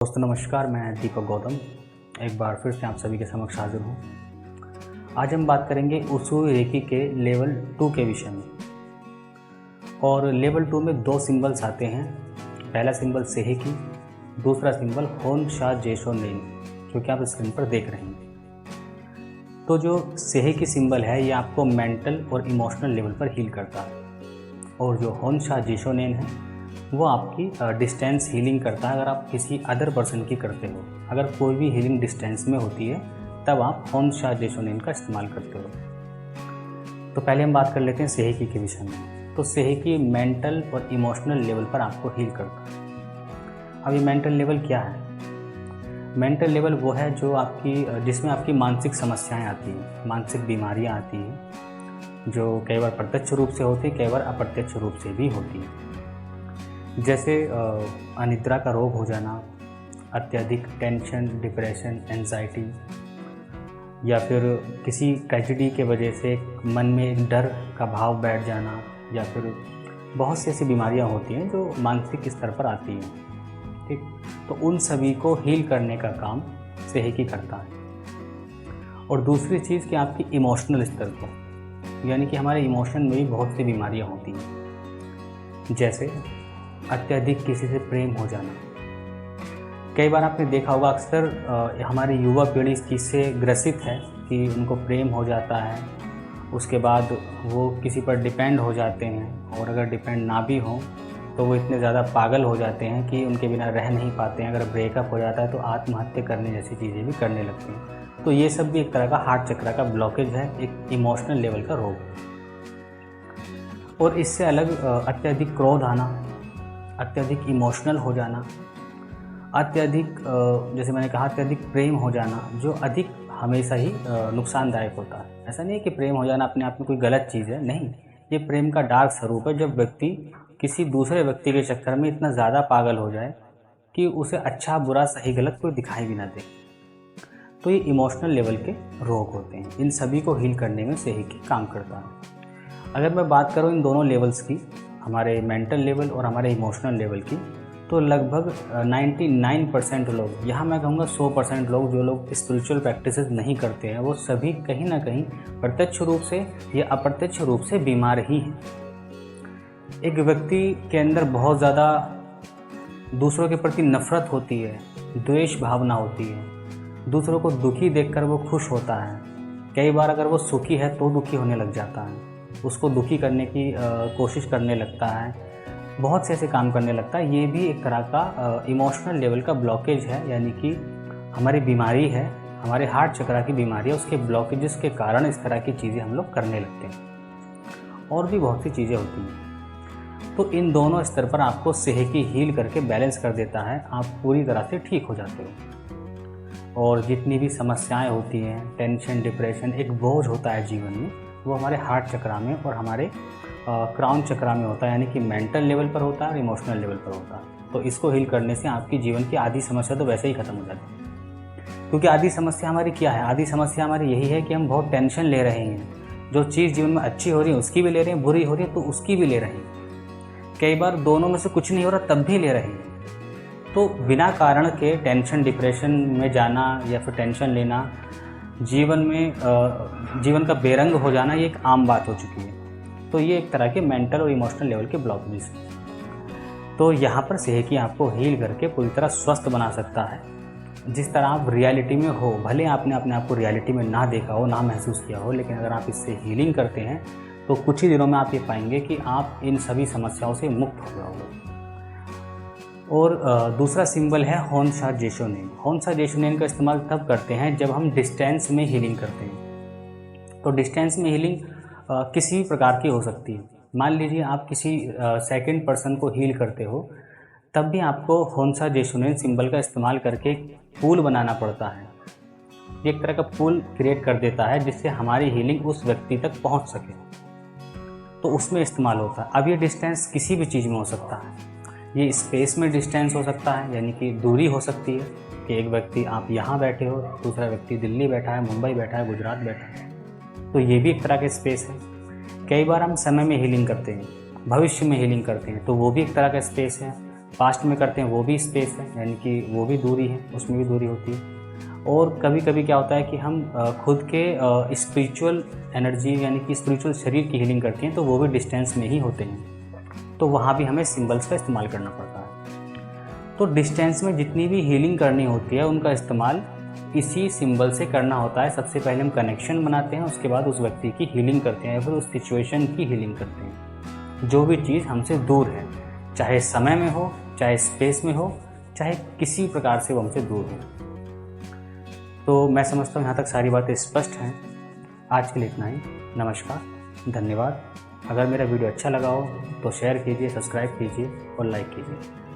दोस्तों नमस्कार, मैं दीपक गौतम एक बार फिर से आप सभी के समक्ष हाजिर हूँ। आज हम बात करेंगे उसूई रेकी के लेवल 2 के विषय में। और लेवल 2 में दो सिंबल्स आते हैं। पहला सिंबल सेहेकी, दूसरा सिंबल होन शा जेशो नेन, जो कि आप स्क्रीन पर देख रहे हैं। तो जो सेहेकी सिंबल है ये आपको मेंटल और इमोशनल लेवल पर हील करता है, और जो होन शा जेशो नेन है वो आपकी डिस्टेंस हीलिंग करता है। अगर आप किसी अदर पर्सन की करते हो, अगर कोई भी हीलिंग डिस्टेंस में होती है तब आप होन शा जेशो नेन का इस्तेमाल करते हो। तो पहले हम बात कर लेते हैं सेहेकी के विषय में। तो सेहेकी मेंटल और इमोशनल लेवल पर आपको हील करता है। अब ये मेंटल लेवल क्या है? मेंटल लेवल वो है जो जिसमें आपकी मानसिक समस्याएं आती हैं, मानसिक बीमारियां आती हैं, जो कई बार प्रत्यक्ष रूप से होती है, कई बार अप्रत्यक्ष रूप से भी होती है। जैसे अनिद्रा का रोग हो जाना, अत्यधिक टेंशन, डिप्रेशन, एंजाइटी, या फिर किसी ट्रेजेडी के वजह से मन में एक डर का भाव बैठ जाना, या फिर बहुत सी ऐसी बीमारियां होती हैं जो मानसिक स्तर पर आती हैं। ठीक, तो उन सभी को हील करने का काम सेहेकी करता है। और दूसरी चीज़ कि आपकी इमोशनल स्तर को, यानी कि हमारे इमोशन में भी बहुत सी बीमारियां होती हैं। जैसे अत्यधिक किसी से प्रेम हो जाना। कई बार आपने देखा होगा, अक्सर हमारी युवा पीढ़ी इस चीज़ से ग्रसित है कि उनको प्रेम हो जाता है, उसके बाद वो किसी पर डिपेंड हो जाते हैं, और अगर डिपेंड ना भी हो तो वो इतने ज़्यादा पागल हो जाते हैं कि उनके बिना रह नहीं पाते हैं। अगर ब्रेकअप हो जाता है तो आत्महत्या करने जैसी चीज़ें भी करने लगते हैं। तो ये सब भी एक तरह का हार्ट चक्र का ब्लॉकेज है, एक इमोशनल लेवल का रोग है। और इससे अलग अत्यधिक क्रोध आना, अत्यधिक इमोशनल हो जाना, अत्यधिक जैसे मैंने कहा अत्यधिक प्रेम हो जाना, जो अधिक हमेशा ही नुकसानदायक होता है। ऐसा नहीं है कि प्रेम हो जाना अपने आप में कोई गलत चीज़ है, नहीं, ये प्रेम का डार्क स्वरूप है। जब व्यक्ति किसी दूसरे व्यक्ति के चक्कर में इतना ज़्यादा पागल हो जाए कि उसे अच्छा बुरा सही गलत कोई दिखाई भी ना दे, तो ये इमोशनल लेवल के रोग होते हैं। इन सभी को हील करने में सेहेकी काम करता है। अगर मैं बात करूँ इन दोनों लेवल्स की, हमारे मेंटल लेवल और हमारे इमोशनल लेवल की, तो लगभग 99% लोग, यहाँ मैं कहूँगा 100% लोग, जो लोग स्पिरिचुअल प्रैक्टिसेस नहीं करते हैं, वो सभी कहीं ना कहीं प्रत्यक्ष रूप से या अप्रत्यक्ष रूप से बीमार ही हैं। एक व्यक्ति के अंदर बहुत ज़्यादा दूसरों के प्रति नफरत होती है, द्वेष भावना होती है, दूसरों को दुखी देखकर वो खुश होता है। कई बार अगर वो सुखी है तो दुखी होने लग जाता है, उसको दुखी करने की कोशिश करने लगता है, बहुत से ऐसे काम करने लगता है। ये भी एक तरह का इमोशनल लेवल का ब्लॉकेज है, यानी कि हमारी बीमारी है, हमारे हार्ट चक्र की बीमारी है, उसके ब्लॉकेजेस के कारण इस तरह की चीज़ें हम लोग करने लगते हैं। और भी बहुत सी चीज़ें होती हैं। तो इन दोनों स्तर पर आपको सेहेकी हील करके बैलेंस कर देता है, आप पूरी तरह से ठीक हो जाते हो। और जितनी भी समस्याएं होती हैं, टेंशन, डिप्रेशन, एक बोझ होता है जीवन में, वो हमारे हार्ट चक्र में और हमारे क्राउन चक्र में होता है, यानी कि मेंटल लेवल पर होता है और इमोशनल लेवल पर होता है। तो इसको हील करने से आपकी जीवन की आधी समस्या तो वैसे ही खत्म हो जाती है। क्योंकि आधी समस्या हमारी क्या है? आधी समस्या हमारी यही है कि हम बहुत टेंशन ले रहे हैं। जो चीज़ जीवन में अच्छी हो रही है उसकी भी ले रहे हैं, बुरी हो रही है तो उसकी भी ले रहे हैं। कई बार दोनों में से कुछ नहीं हो रहा तब भी ले रहे हैं। तो बिना कारण के टेंशन, डिप्रेशन में जाना या फिर टेंशन लेना, जीवन का बेरंग हो जाना, ये एक आम बात हो चुकी है। तो ये एक तरह के मेंटल और इमोशनल लेवल के ब्लॉकेजेस हैं। तो यहाँ पर सेहेकी आपको हील करके पूरी तरह स्वस्थ बना सकता है। जिस तरह आप रियलिटी में हो, भले आपने अपने आप को रियलिटी में ना देखा हो, ना महसूस किया हो, लेकिन अगर आप इससे हीलिंग करते हैं तो कुछ ही दिनों में आप ये पाएंगे कि आप इन सभी समस्याओं से मुक्त हो जाओगे। और दूसरा सिंबल है होन शा जेशो नेन। होन शा जेशो नेन का इस्तेमाल तब करते हैं जब हम डिस्टेंस में हीलिंग करते हैं। तो डिस्टेंस में हीलिंग किसी भी प्रकार की हो सकती है। मान लीजिए आप किसी सेकंड पर्सन को हील करते हो, तब भी आपको होन शा जेशो नेन सिंबल का इस्तेमाल करके पुल बनाना पड़ता है। ये एक तरह का पुल क्रिएट कर देता है जिससे हमारी हीलिंग उस व्यक्ति तक पहुंच सके, तो उसमें इस्तेमाल होता है। अब ये डिस्टेंस किसी भी चीज़ में हो सकता है। ये स्पेस में डिस्टेंस हो सकता है, यानी कि दूरी हो सकती है कि एक व्यक्ति आप यहाँ बैठे हो, दूसरा व्यक्ति दिल्ली बैठा है, मुंबई बैठा है, गुजरात बैठा है, तो ये भी एक तरह का स्पेस है। कई बार हम समय में हीलिंग करते हैं, भविष्य में हीलिंग करते हैं, तो वो भी एक तरह का स्पेस है। पास्ट में करते हैं वो भी स्पेस है, यानी कि वो भी दूरी है, उसमें भी दूरी होती है। और कभी कभी क्या होता है कि हम खुद के स्पिरिचुअल एनर्जी यानी कि स्पिरिचुअल शरीर की हीलिंग करते हैं, तो वो भी डिस्टेंस में ही होते हैं, तो वहाँ भी हमें सिंबल्स का इस्तेमाल करना पड़ता है। तो डिस्टेंस में जितनी भी हीलिंग करनी होती है उनका इस्तेमाल इसी सिंबल से करना होता है। सबसे पहले हम कनेक्शन बनाते हैं, उसके बाद उस व्यक्ति की हीलिंग करते हैं या फिर उस सिचुएशन की हीलिंग करते हैं, जो भी चीज़ हमसे दूर है, चाहे समय में हो, चाहे स्पेस में हो, चाहे किसी प्रकार से वो हमसे दूर हो। तो मैं समझता हूँ यहाँ तक सारी बातें स्पष्ट हैं। आज के लिए इतना ही। नमस्कार, धन्यवाद। अगर मेरा वीडियो अच्छा लगा हो तो शेयर कीजिए, सब्सक्राइब कीजिए और लाइक कीजिए।